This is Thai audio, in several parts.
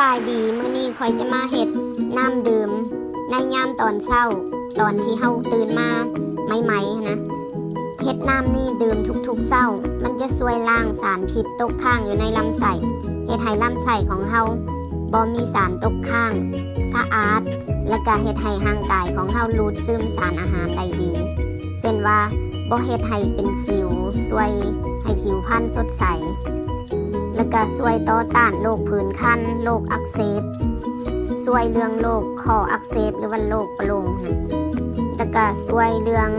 บายดีมื้อนี้ข่อยจะมาเฮ็ดน้ำดื่มในยามตอนเช้าตอนที่เฮาตื่นมาใหม่ๆนะเฮ็ดน้ำนี่ดื่มทุกๆเช้ามันจะช่วยล้างสารพิษตกค้างอยู่ในลำไส้เฮ็ดให้ลำไส้ของเฮาบ่มีสารตกค้างสะอาดและก็เฮ็ดให้ร่างกายของเฮาดูดซึมสารอาหารได้ดีเช่นว่าบ่เฮ็ดให้เป็นสิวช่วยให้ผิวพรรณสดใสแล้วก็ช่วยต่อต้านโรคผื่นคันโรคอักเสบช่วยเรื่องโรคคออักเสบหรือว่าโรคประโลงนะแล้วก็ช่วยเรื่อง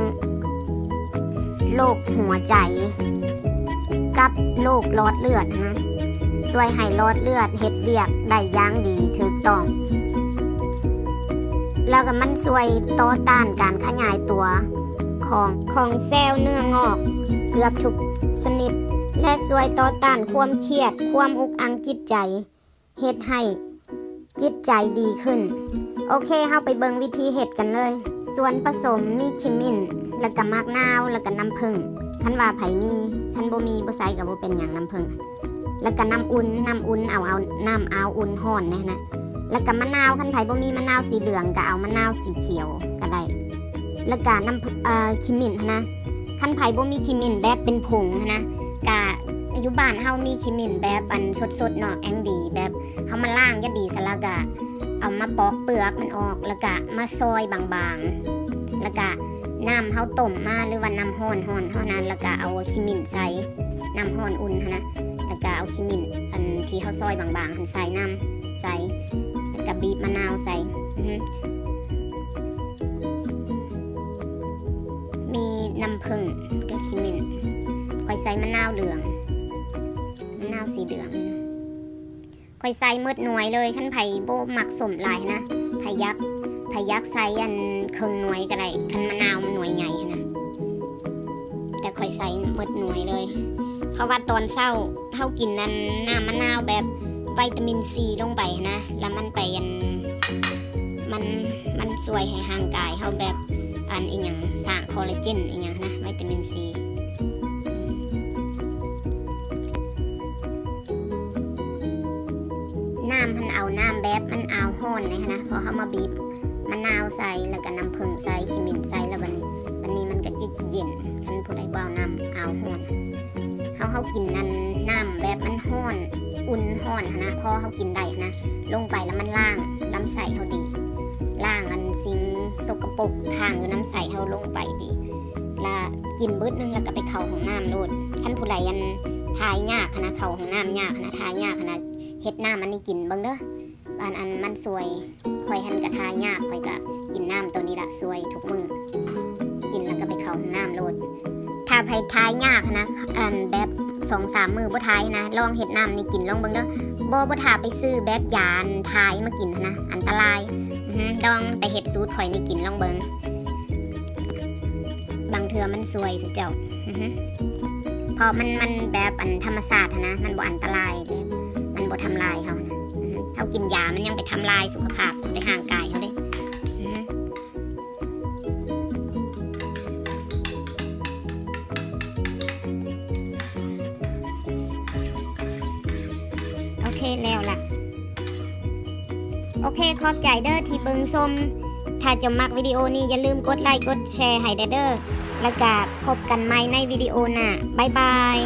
โรคหัวใจกับโรคหลอดเลือดนะช่วยให้หลอดเลือดเฮ็ดเวียกได้อย่างดีถูกต้องแล้วก็มันช่วยต่อต้านการขยายตัวของเซลล์เนื้องอกเกือบทุกชนิดและช่วยต่อต้านความเครียดความอุกอังจิตใจเฮ็ดให้จิตใจดีขึ้นโอเคเฮาไปเบิ่งวิธีเฮ็ดกันเลยส่วนผสมมีขมิ้นแล้วก็มะนาวแล้วก็น้ำผึ้งคันว่าไผมีคันบ่มีบ่ใส่ก็บ่เป็นหยังน้ำผึ้งแล้วก็น้ำอุ่นเอาน้ำอุ่นร้อนนะแล้วก็มะนาวคันไผบ่มีมะนาวสีเหลืองก็เอามะนาวสีเขียวก็ได้แล้วก็น้ำขมิ้นนะคันไผบ่มีขมิ้นแบบเป็นผงนะกะอยู่บ้านเฮามีขมิ้นแบบอันสดๆเนาะแองดีแบบเฮามาล้างก็ดีซะแล้วก็เอามาปอกเปลือกมันออกแล้วก็มาซอยบางๆแล้วก็น้ำเฮาต้มมาหรือว่าน้ำร้อนเท่านั้นแล้วก็เอาขมิ้นใส่น้ำร้อนอุ่นนะแล้วก็เอาขมิ้นอันที่เฮาซอยบางๆหั่นใส่น้ำใส่แล้วก็บีบมะนาวใส่มีน้ำผึ้งกับขมิ้นค่อยใส่มะนาวเหลืองมะนาวสีเหลืองค่อยใส่มืดหน่วยเลยขั้นไผ่โบหมักสมหลายนะไผ่ยักษ์ใส่อันครึ่งหน่วยก็ได้ขั้นมะนาวมันหน่วยใหญ่นะแต่ค่อยใส่มืดหน่วยเลยเพราะว่าตอนเช้าเท่ากินนั้นน้ำมะนาวแบบวิตามินซีลงไปนะแล้วมันไปอันมันช่วยให้ร่างกายเฮาแบบอันอีหยังสร้างคอลลาเจนอีหยังนะวิตามินซีน้ำมันเอาน้ำแบบมันเอาห้อนนะพอเขามาบีบมะนาวใส่แล้วก็น้ำผึ้งใส่ขมิ้นใส่แล้ววันนี้มันก็จิเย็นคันผู้ใดบ่เอาน้ำเอาห้อนเขากินนั่นน้ำแบบมันห้อนอุ่นห้อนนะพอเขากินได้นะลงไปแล้วมันล้างลำไส้เขาดีล้างอันสิ่งสกปรกข้างอยู่น้ำใสเขาลงไปดีแล้วกินบึ้ดนึงแล้วก็ไปเข่าของน้ำโลดท่านผู้ใดอันทายยากนะเข่าของน้ำยากนะทายยากนะเฮ็ดน้ำมันนี่กินเบิ่งเด้ออันมันสวยข่อยหันกระทายากข่อยก็กินน้ำตัวนี้ละสวยทุกมื้อกินแล้วก็ไปเข้าห้องน้ำโลดถ้าไผทายยากนะอันแบบ 2-3 มื้อบ่ทายนะลองเฮ็ดน้ำนี่กินลองเบิ่งเด้อบ่ถ้าไปซื้อแบบยานทายมากินนะอันตรายลองไปเฮ็ดสูตรข่อยนี่กินลองเบิ่งบางเทื่อมันสวยสิเจ้าเพราะมันแบบอันธรรมชาตินะมันบ่อันตรายแบบมันบ่ทำลายเขานะเขากินยามันยังไปทำลายสุขภาพในร่างกายเขาเลยโอเคแล้วล่ะโอเคขอบใจเด้อที่เบิ่งชมถ้าจะมักวิดีโอนี้อย่าลืมกดไลค์กดแชร์ให้เด้อแล้วก็พบกันใหม่ในวิดีโอหน้าบ๊ายบาย